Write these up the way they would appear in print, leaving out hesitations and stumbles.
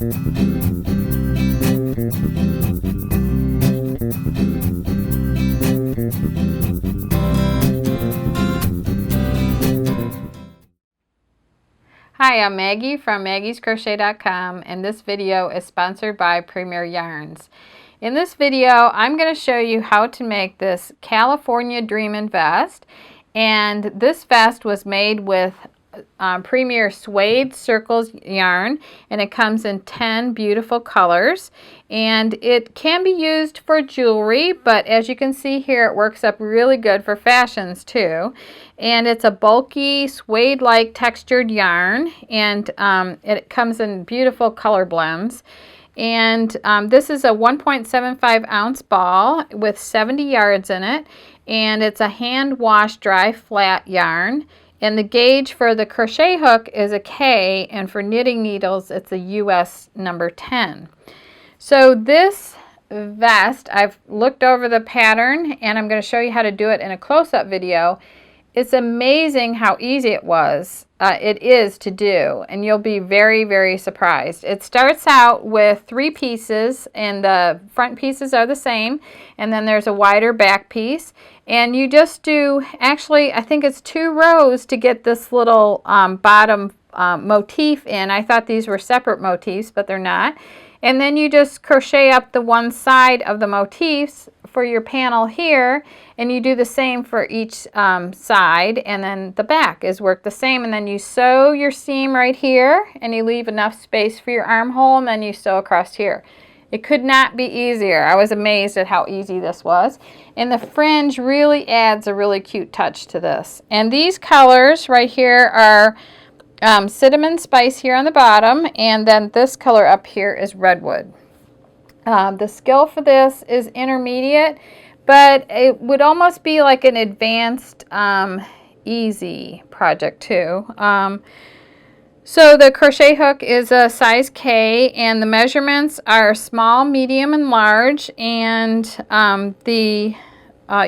Hi, I'm Maggie from maggiescrochet.com, and this video is sponsored by Premier Yarns. In this video, I'm going to show you how to make this California Dreamin' vest, and this vest was made with Premier Suede Circles yarn, and it comes in 10 beautiful colors, and it can be used for jewelry, but as you can see here, it works up really good for fashions too. And it's a bulky suede-like textured yarn, and it comes in beautiful color blends. And this is a 1.75 ounce ball with 70 yards in it, and it's a hand wash dry flat yarn. And the gauge for the crochet hook is a K, and for knitting needles it's a US number 10. So this vest, I've looked over the pattern and I'm going to show you how to do it in a close-up video. It's amazing how easy it is to do, and you'll be very, very surprised. It starts out with 3 pieces, and the front pieces are the same, and then there's a wider back piece. And you just do, actually, I think it's 2 rows to get this little bottom motif in. I thought these were separate motifs, but they're not. And then you just crochet up the one side of the motifs for your panel here, and you do the same for each side, and then the back is worked the same. And then you sew your seam right here, and you leave enough space for your armhole, and then you sew across here. It could not be easier. I was amazed at how easy this was. And the fringe really adds a really cute touch to this. And these colors right here are cinnamon spice here on the bottom, and then this color up here is redwood. The skill for this is intermediate, but it would almost be like an advanced easy project too. So the crochet hook is a size K, and the measurements are small, medium, and large. And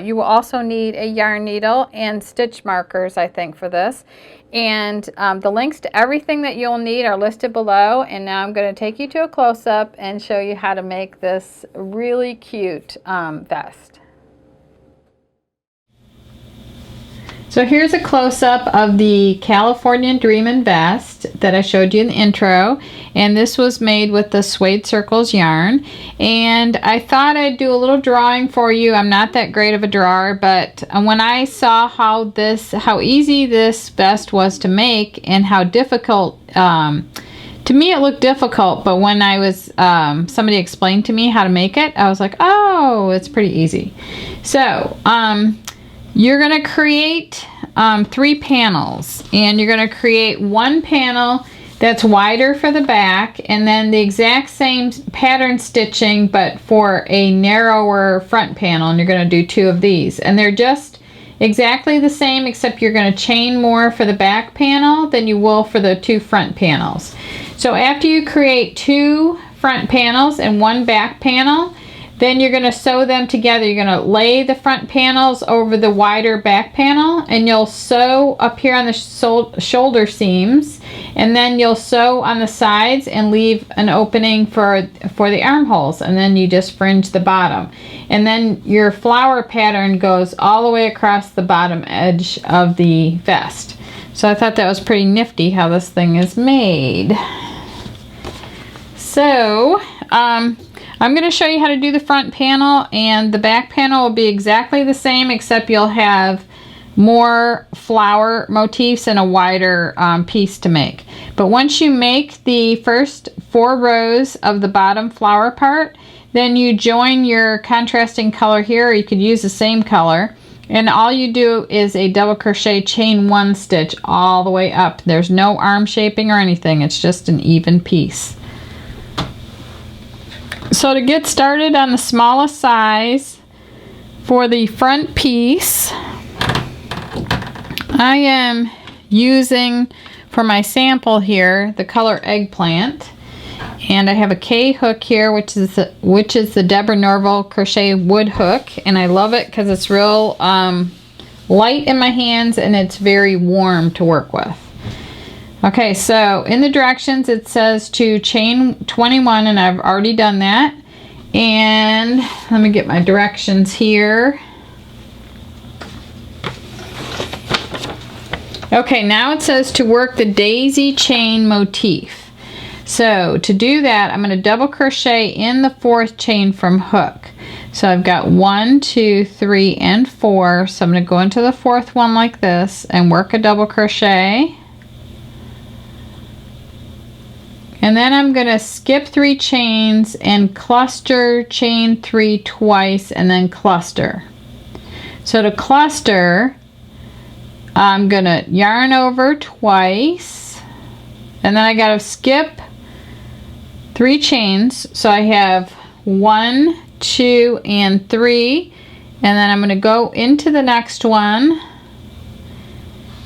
you will also need a yarn needle and stitch markers, I think, for this. And the links to everything that you'll need are listed below. And now I'm going to take you to a close-up and show you how to make this really cute vest. So here's a close-up of the California Dreamin' vest that I showed you in the intro, and this was made with the Suede Circles yarn. And I thought I'd do a little drawing for you. I'm not that great of a drawer, but when I saw how easy this vest was to make and how difficult, to me it looked difficult, but when I was somebody explained to me how to make it, I was like, oh, it's pretty easy. So you're going to create 3 panels, and you're going to create one panel that's wider for the back, and then the exact same pattern stitching but for a narrower front panel, and you're going to do 2 of these, and they're just exactly the same, except you're going to chain more for the back panel than you will for the 2 front panels. So after you create 2 front panels and 1 back panel, then you're going to sew them together. You're going to lay the front panels over the wider back panel, and you'll sew up here on the shoulder seams, and then you'll sew on the sides and leave an opening for the armholes, and then you just fringe the bottom. And then your flower pattern goes all the way across the bottom edge of the vest. So I thought that was pretty nifty how this thing is made. So I'm going to show you how to do the front panel, and the back panel will be exactly the same, except you'll have more flower motifs and a wider piece to make. But once you make the first 4 rows of the bottom flower part, then you join your contrasting color here, or you could use the same color, and all you do is a double crochet, chain 1 stitch all the way up. There's no arm shaping or anything, it's just an even piece. So to get started on the smallest size for the front piece, I am using for my sample here the color Eggplant, and I have a K hook here, which is the Deborah Norville crochet wood hook, and I love it because it's real light in my hands and it's very warm to work with. Okay, so in the directions it says to chain 21, and I've already done that. And let me get my directions here. Okay, now it says to work the daisy chain motif. So to do that, I'm going to double crochet in the 4th chain from hook. So I've got 1, 2, 3, and 4. So I'm going to go into the 4th one like this and work a double crochet. And then I'm going to skip 3 chains and cluster chain 3 twice and then cluster. So to cluster, I'm going to yarn over twice, and then I got to skip 3 chains. So I have 1, 2, and 3, and then I'm going to go into the next one.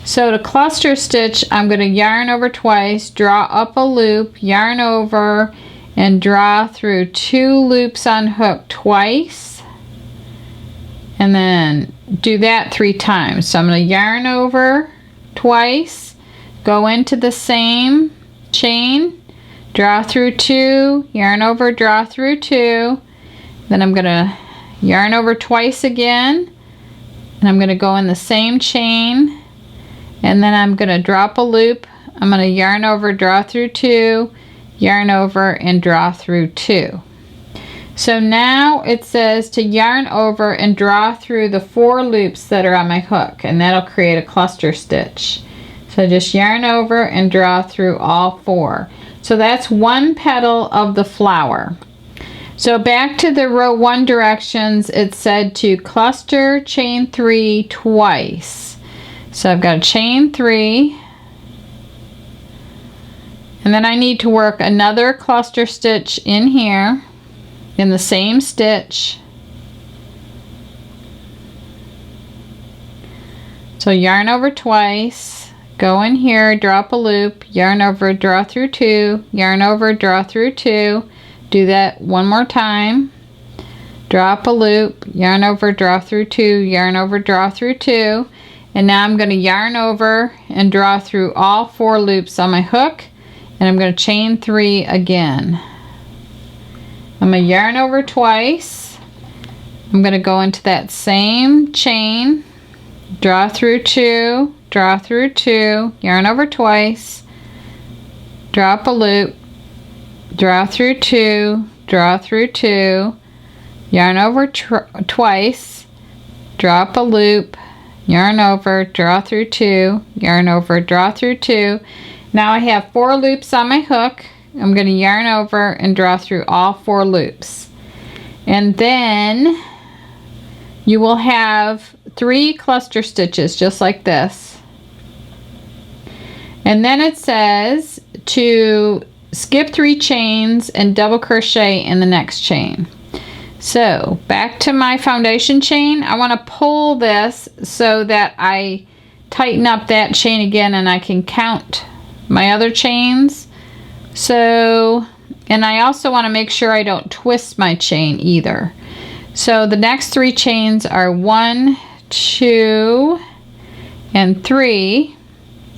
So to cluster stitch, I'm going to yarn over twice, draw up a loop, yarn over, and draw through 2 loops on hook twice, and then do that 3 times. So I'm going to yarn over twice, go into the same chain, draw through 2, yarn over, draw through 2, then I'm going to yarn over twice again, and I'm going to go in the same chain, and then I'm going to drop a loop. I'm going to yarn over, draw through 2, yarn over, and draw through 2. So now it says to yarn over and draw through the 4 loops that are on my hook, and that'll create a cluster stitch. So just yarn over and draw through all 4. So that's 1 petal of the flower. So back to the row 1 directions, it said to cluster chain 3 twice. So I've got a chain 3, and then I need to work another cluster stitch in here in the same stitch. So yarn over twice, go in here, drop a loop, yarn over, draw through 2, yarn over, draw through 2, do that 1 more time, drop a loop, yarn over, draw through 2, yarn over, draw through 2, and now I'm going to yarn over and draw through all 4 loops on my hook, and I'm going to chain 3 again. I'm going to yarn over twice, I'm going to go into that same chain, draw through 2, draw through 2, yarn over twice, drop a loop, draw through 2, draw through 2, yarn over twice, drop a loop, yarn over, draw through 2, yarn over, draw through 2. Now I have 4 loops on my hook. I'm going to yarn over and draw through all 4 loops. And then you will have 3 cluster stitches just like this. And then it says to skip 3 chains and double crochet in the next chain. So back to my foundation chain, I want to pull this so that I tighten up that chain again and I can count my other chains. So, and I also want to make sure I don't twist my chain either. So the next 3 chains are 1, 2, and 3.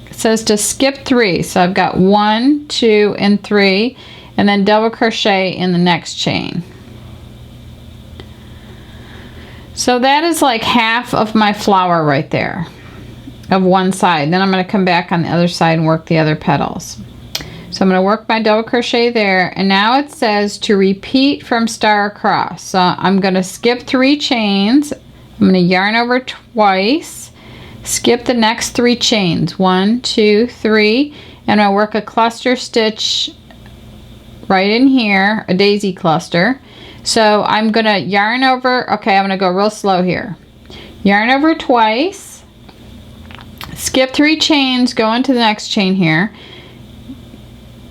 It says to skip 3. So I've got 1, 2, and 3, and then double crochet in the next chain. So that is like half of my flower right there of one side. Then I'm going to come back on the other side and work the other petals. So I'm going to work my double crochet there, and now it says to repeat from star across. So I'm going to skip 3 chains, I'm going to yarn over twice, skip the next 3 chains, 1, 2, 3, and I'll work a cluster stitch right in here, a daisy cluster. So I'm going to yarn over, okay, I'm going to go real slow here. Yarn over twice, skip 3 chains, go into the next chain here.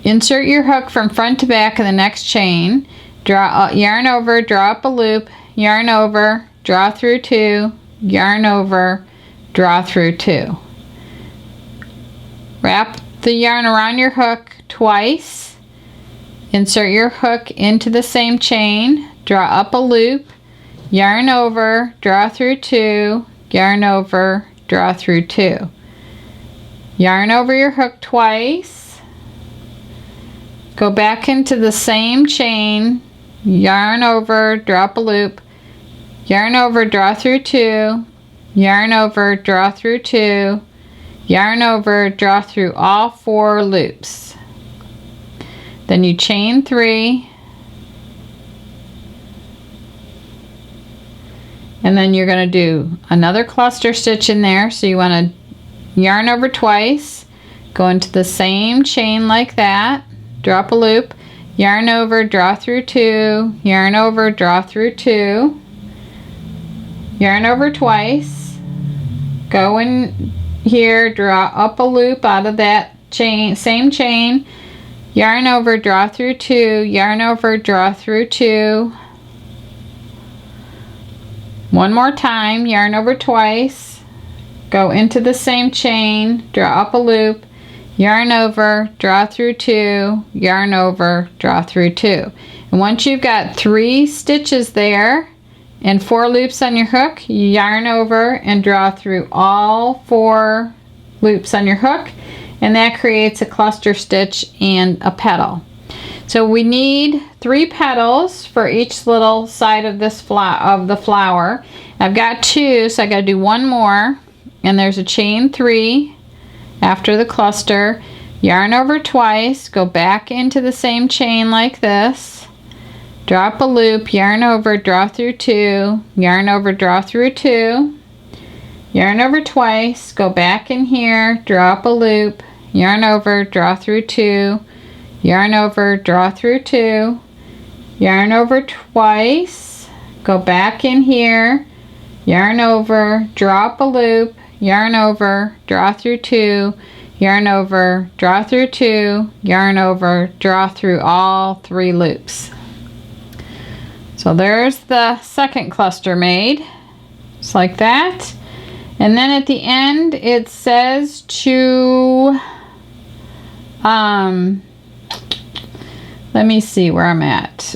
Insert your hook from front to back in the next chain, draw, yarn over, draw up a loop, yarn over, draw through 2, yarn over, draw through 2. Wrap the yarn around your hook twice, insert your hook into the same chain, draw up a loop, yarn over, draw through 2, yarn over, draw through 2. yarn over your hook twice, go back into the same chain, yarn over, drop a loop, yarn over, draw through 2, yarn over, draw through 2, yarn over, draw through all 4 loops. Then you chain 3, and then you're going to do another cluster stitch in there. So you want to yarn over twice, go into the same chain like that, drop a loop, yarn over, draw through 2, yarn over, draw through 2, yarn over twice, go in here, draw up a loop out of that chain, same chain, yarn over, draw through 2, yarn over, draw through 2, one more time, yarn over twice, go into the same chain, draw up a loop, yarn over, draw through 2, yarn over, draw through 2. And once you've got 3 stitches there and 4 loops on your hook, you yarn over and draw through all 4 loops on your hook, and that creates a cluster stitch and a petal. So we need 3 petals for each little side of this the flower. I've got 2, so I got to do 1 more, and there's a chain 3 after the cluster, yarn over twice, go back into the same chain like this, drop a loop, yarn over, draw through 2, yarn over, draw through 2, yarn over twice, go back in here, drop a loop, yarn over, draw through 2, yarn over, draw through 2, yarn over twice, go back in here, yarn over, drop a loop, yarn over, draw through 2, yarn over, draw through 2, yarn over, draw through all 3 loops. So there's the second cluster made, just like that. And then at the end it says to let me see where I'm at.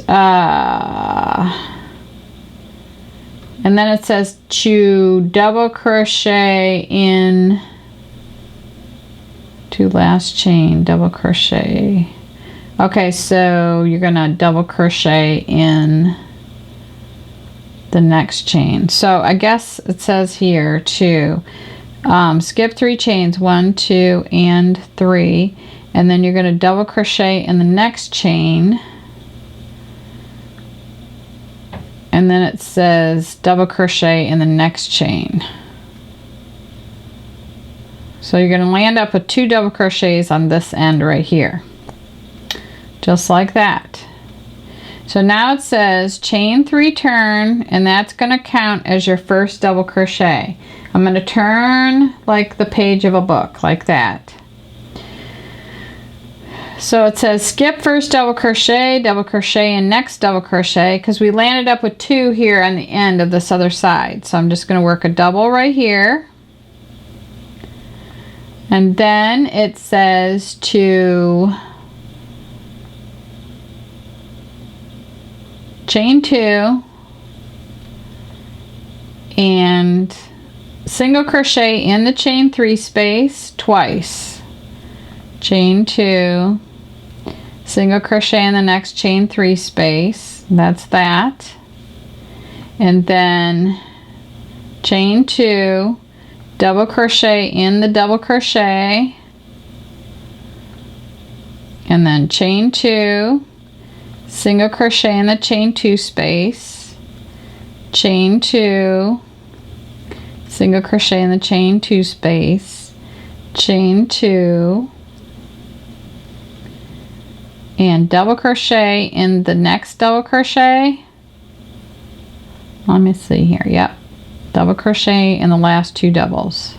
And then it says to double crochet in 2 last chain, double crochet. Okay, so you're gonna double crochet in the next chain. So I guess it says here to skip 3 chains, 1, 2, and 3. And then you're going to double crochet in the next chain, and then it says double crochet in the next chain. So you're going to land up with 2 double crochets on this end right here, just like that. So now it says chain 3 turn, and that's going to count as your first double crochet. I'm going to turn like the page of a book, like that. So it says skip first double crochet, and next double crochet, because we landed up with 2 here on the end of this other side. So I'm just going to work a double right here. And then it says to chain 2 and single crochet in the chain 3 space twice. Chain 2, single crochet in the next chain 3 space, that's that, and then chain 2, double crochet in the double crochet, and then chain 2, single crochet in the chain 2 space, chain 2, single crochet in the chain 2 space, chain 2, and double crochet in the next double crochet. Let me see here. Yep, double crochet in the last 2 doubles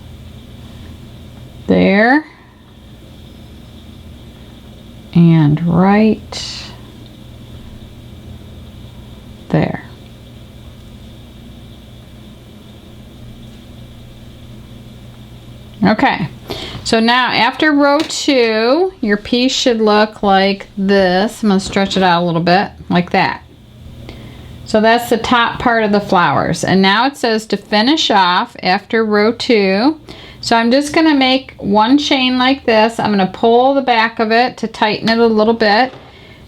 there, and right there. Okay, so now after row 2, your piece should look like this. I'm going to stretch it out a little bit, like that. So that's the top part of the flowers. And now it says to finish off after row 2, So I'm just going to make one chain like this. I'm going to pull the back of it to tighten it a little bit.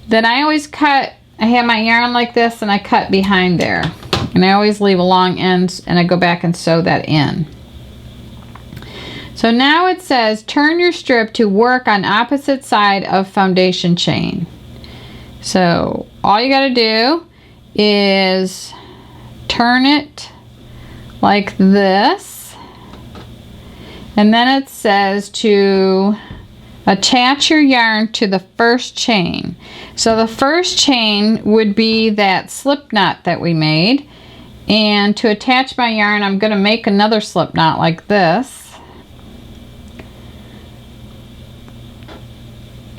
Then I always cut, I have my yarn like this and I cut behind there. And I always leave a long end and I go back and sew that in. So now it says turn your strip to work on opposite side of foundation chain. So all you got to do is turn it like this. And then it says to attach your yarn to the first chain. So the first chain would be that slip knot that we made. And to attach my yarn, I'm going to make another slip knot like this.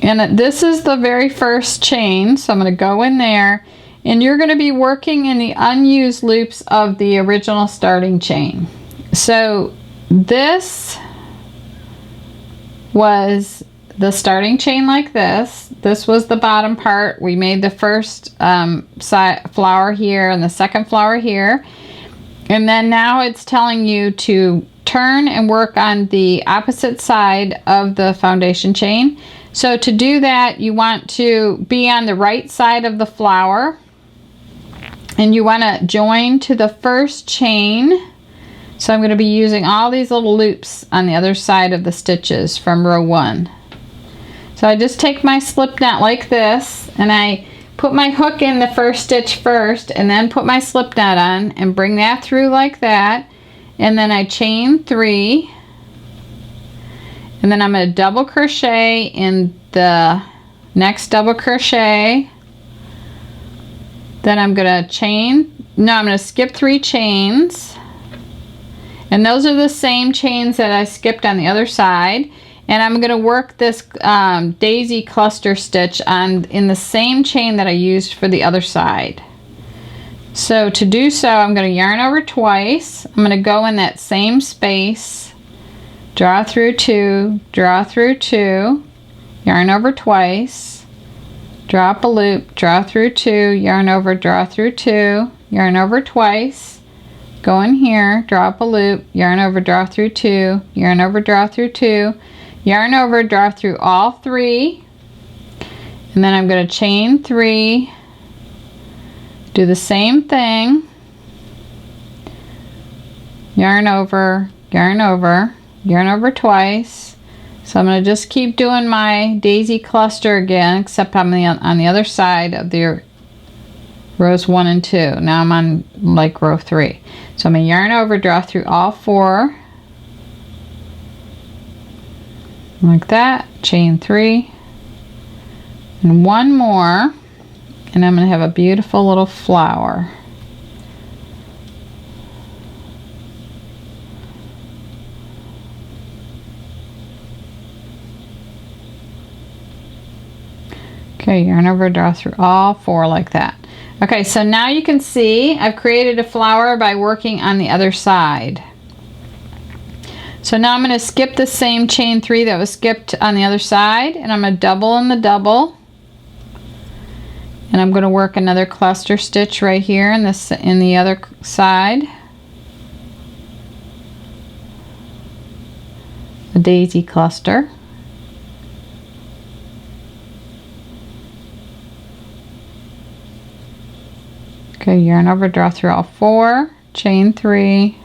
And this is the very first chain, so I'm going to go in there. And you're going to be working in the unused loops of the original starting chain. So this was the starting chain like this. This was the bottom part. We made the first flower here and the second flower here. And then now it's telling you to turn and work on the opposite side of the foundation chain. So to do that, you want to be on the right side of the flower. And you want to join to the first chain. So I'm going to be using all these little loops on the other side of the stitches from row 1. So I just take my slip knot like this and I put my hook in the first stitch first and then put my slip knot on and bring that through like that. And then I chain 3. And then I'm going to double crochet in the next double crochet. Then I'm going to skip 3 chains. And those are the same chains that I skipped on the other side. And I'm going to work this daisy cluster stitch in the same chain that I used for the other side. So to do so, I'm going to yarn over twice. I'm going to go in that same space, draw through 2, draw through 2, yarn over twice, drop a loop, draw through 2, yarn over, draw through 2, yarn over twice. Go in here, drop a loop, yarn over, draw through 2, yarn over, draw through 2, yarn over, draw through all 3, and then I'm going to chain 3, do the same thing, yarn over, yarn over, yarn over twice. So I'm going to just keep doing my daisy cluster again, except I'm on the other side of the rows 1 and 2. Now I'm on like row 3. So I'm going to yarn over, draw through all 4 like that, chain 3 and 1 more, and I'm going to have a beautiful little flower. Okay, yarn over, draw through all 4 like that. Okay, so now you can see I've created a flower by working on the other side. So now I'm going to skip the same chain 3 that was skipped on the other side, and I'm going to double in the double. And I'm going to work another cluster stitch right here in the other side. A daisy cluster. Okay, yarn over, draw through all 4, chain 3,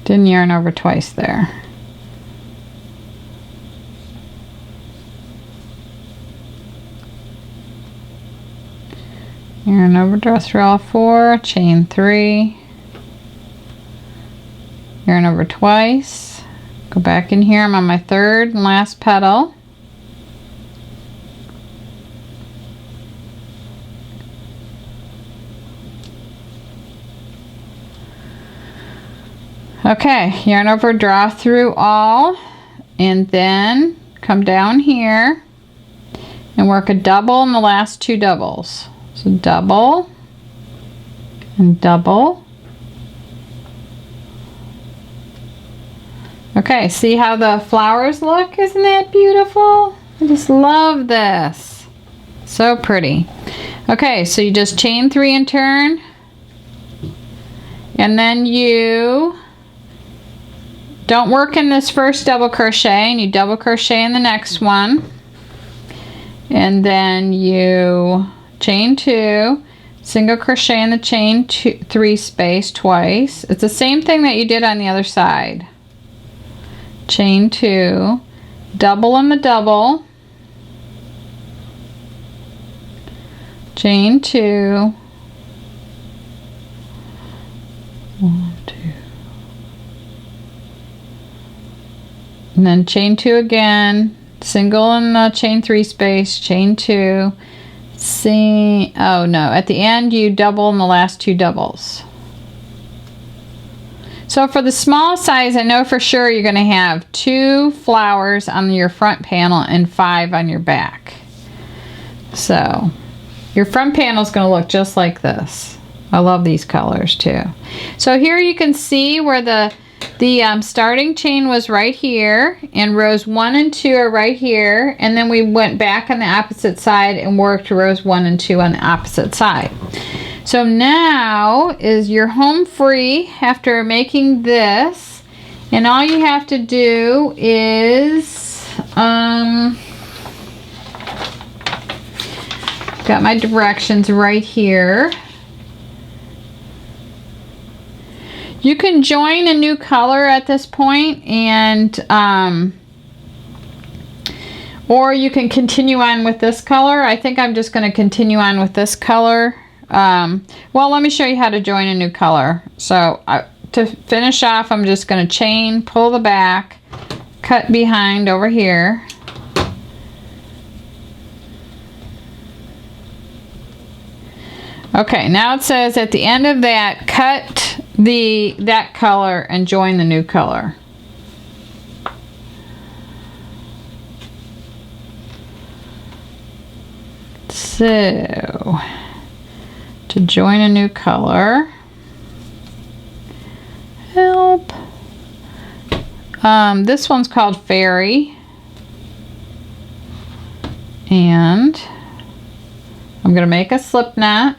didn't yarn over twice there. Yarn over, draw through all 4, chain 3, yarn over twice, go back in here, I'm on my 3rd and last petal. Okay, yarn over, draw through all, and then come down here and work a double in the last 2 doubles. So double, and double. Okay, see how the flowers look? Isn't that beautiful? I just love this. So pretty. Okay, so you just chain 3 and turn, and then you don't work in this first double crochet, and you double crochet in the next one, and then you chain 2, single crochet in the chain 3 space twice. It's the same thing that you did on the other side. Chain 2, double in the double, chain 2, 1, 2, and then chain 2 again, single in the chain 3 space, chain 2, see, oh no, at the end you double in the last 2 doubles. So for the small size, I know for sure you're going to have 2 flowers on your front panel and 5 on your back. So your front panel is going to look just like this. I love these colors too. So here you can see where the starting chain was right here, and rows 1 and 2 are right here, and then we went back on the opposite side and worked rows 1 and 2 on the opposite side. So now is your home free after making this, and all you have to do is got my directions right here. You can join a new color at this point, and or you can continue on with this color. I think I'm just going to continue on with this color. Well, let me show you how to join a new color. So to finish off, I'm just going to chain, pull the back, cut behind over here. Okay, now it says at the end of that, cut that color and join the new color. So to join a new color, help. This one's called Fairy, and I'm going to make a slip knot,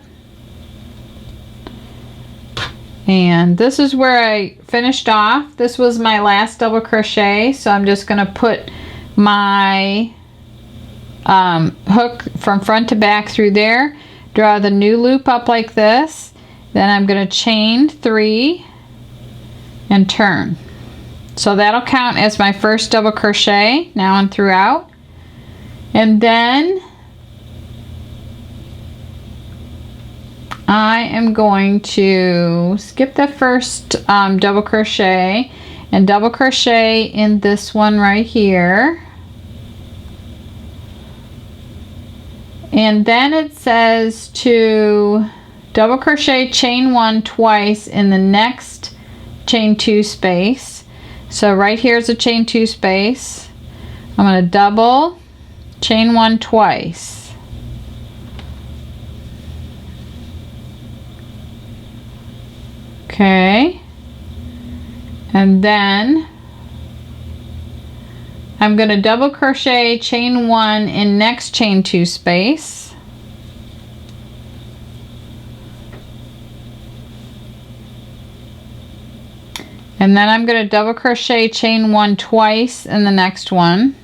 and this is where I finished off. This was my last double crochet, so I'm just going to put my hook from front to back through there, draw the new loop up like this, then I'm going to chain 3 and turn. So that'll count as my first double crochet now and throughout. And then I am going to skip the first double crochet and double crochet in this one right here. And then it says to double crochet chain 1 twice in the next chain 2 space. So right here is a chain 2 space. I'm going to double chain 1 twice. Okay. And then I'm going to double crochet chain 1 in next chain 2 space. And then I'm going to double crochet chain 1 twice in the next one.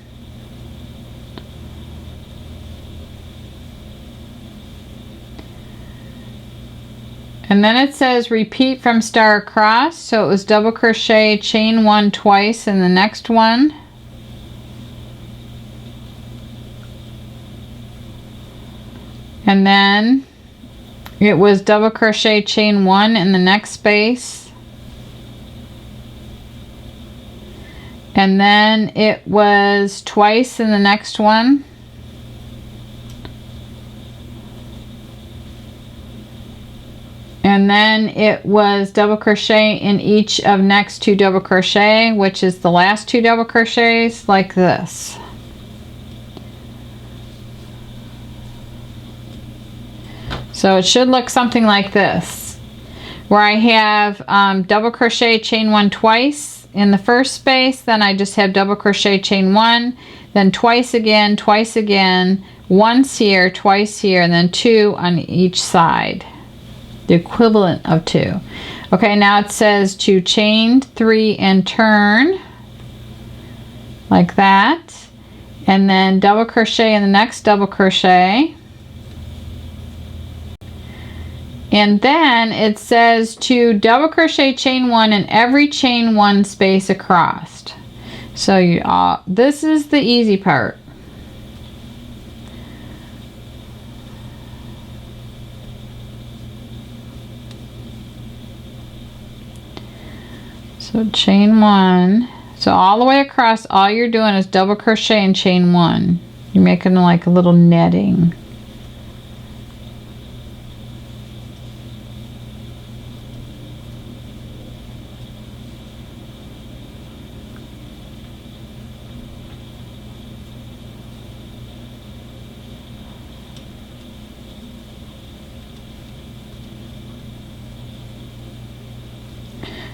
And then it says repeat from star across, so it was double crochet chain 1 twice in the next one. And then it was double crochet chain 1 in the next space. And then it was twice in the next one. And then it was double crochet in each of next 2 double crochet, which is the last 2 double crochets, like this. So it should look something like this. where I have double crochet, chain 1 twice in the first space, then I just have double crochet, chain 1, then twice again, once here, twice here, and then 2 on each side, the equivalent of 2. Okay, now it says to chain 3 and turn like that, and then double crochet in the next double crochet, and then it says to double crochet, chain 1 in every chain 1 space across. So this is the easy part. So chain 1, so all the way across, all you're doing is double crochet and chain 1. You're making like a little netting.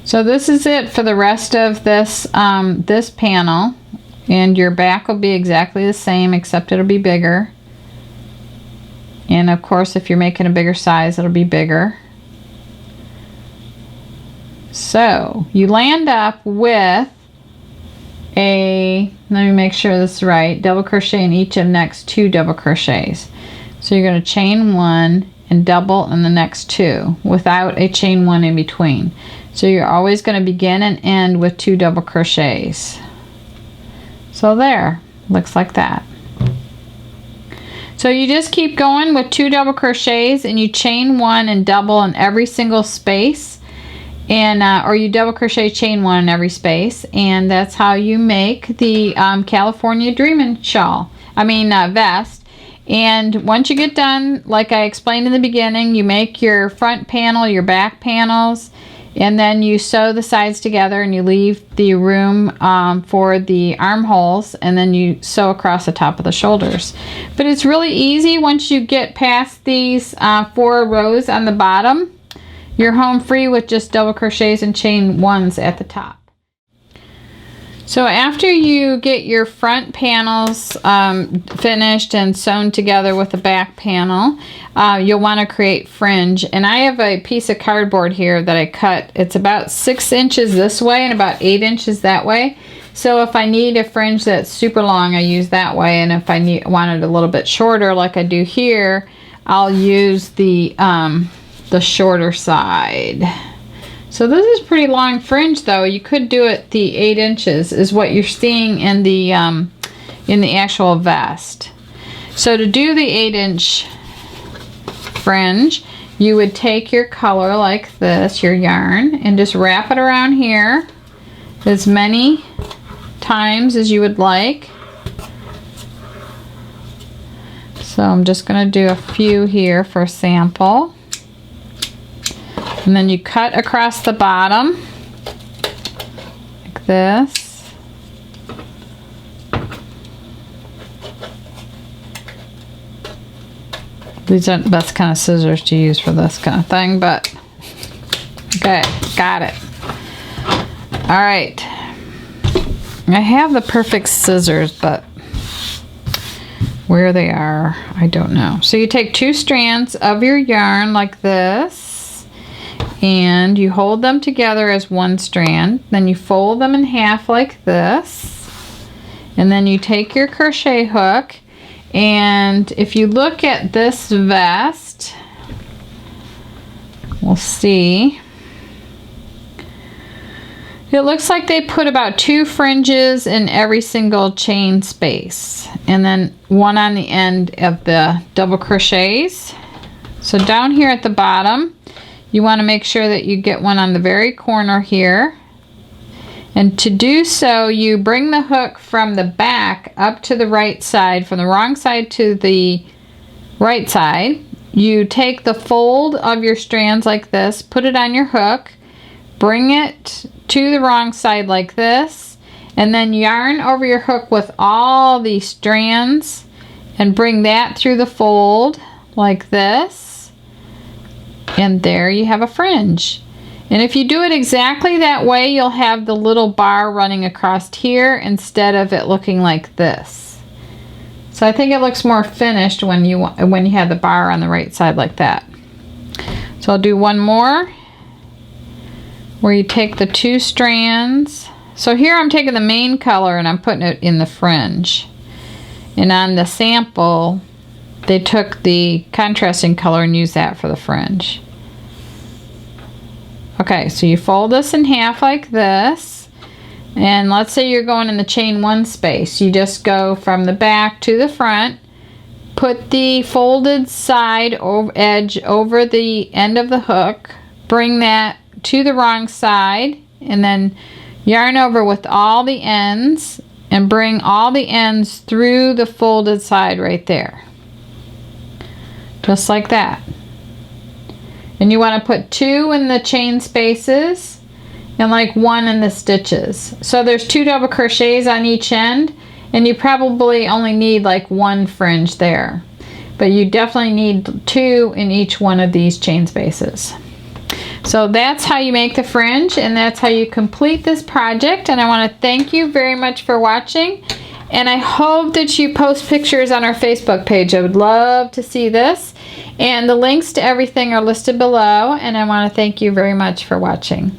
So this is it for the rest of this this panel, and your back will be exactly the same except it'll be bigger, and of course if you're making a bigger size it'll be bigger. So you land up with a, let me make sure this is right, double crochet in each of the next 2 double crochets. So you're going to chain 1 and double in the next 2 without a chain 1 in between. So you're always going to begin and end with 2 double crochets. So there, looks like that. So you just keep going with 2 double crochets, and you chain 1 and double in every single space, and or you double crochet, chain 1 in every space, and that's how you make the California Dreamin' shawl. Vest. And once you get done, like I explained in the beginning, you make your front panel, your back panels, and then you sew the sides together, and you leave the room for the armholes, and then you sew across the top of the shoulders. But it's really easy once you get past these 4 rows on the bottom. You're home free with just double crochets and chain 1s at the top. So after you get your front panels finished and sewn together with the back panel, you'll want to create fringe. And I have a piece of cardboard here that I cut. It's about 6 inches this way and about 8 inches that way. So if I need a fringe that's super long, I use that way. And if I want it a little bit shorter, like I do here, I'll use the shorter side. So this is pretty long fringe though. You could do it the 8 inches is what you're seeing in the actual vest. So to do the 8-inch fringe, you would take your color like this, your yarn, and just wrap it around here as many times as you would like. So I'm just going to do a few here for sample. And then you cut across the bottom like this. These aren't the best kind of scissors to use for this kind of thing, but okay, got it. All right. I have the perfect scissors, but where they are, I don't know. So you take 2 strands of your yarn like this, and you hold them together as 1 strand. Then you fold them in half like this, and then you take your crochet hook, and if you look at this vest, we'll see, it looks like they put about 2 fringes in every single chain space, and then 1 on the end of the double crochets. So down here at the bottom, you want to make sure that you get 1 on the very corner here. And to do so, you bring the hook from the back up to the right side, from the wrong side to the right side. You take the fold of your strands like this, put it on your hook, bring it to the wrong side like this, and then yarn over your hook with all the strands and bring that through the fold like this. And there you have a fringe. And if you do it exactly that way, you'll have the little bar running across here instead of it looking like this. So I think it looks more finished when you have the bar on the right side like that. So I'll do one more where you take the 2 strands. So here I'm taking the main color and I'm putting it in the fringe. And on the sample, they took the contrasting color and used that for the fringe. Okay, so you fold this in half like this, and let's say you're going in the chain 1 space. You just go from the back to the front, put the folded side edge over the end of the hook, bring that to the wrong side, and then yarn over with all the ends and bring all the ends through the folded side right there. Just like that. And you want to put 2 in the chain spaces and like 1 in the stitches. So there's 2 double crochets on each end, and you probably only need like 1 fringe there. But you definitely need 2 in each one of these chain spaces. So that's how you make the fringe, and that's how you complete this project. And I want to thank you very much for watching. And I hope that you post pictures on our Facebook page. I would love to see this. And the links to everything are listed below. And I want to thank you very much for watching.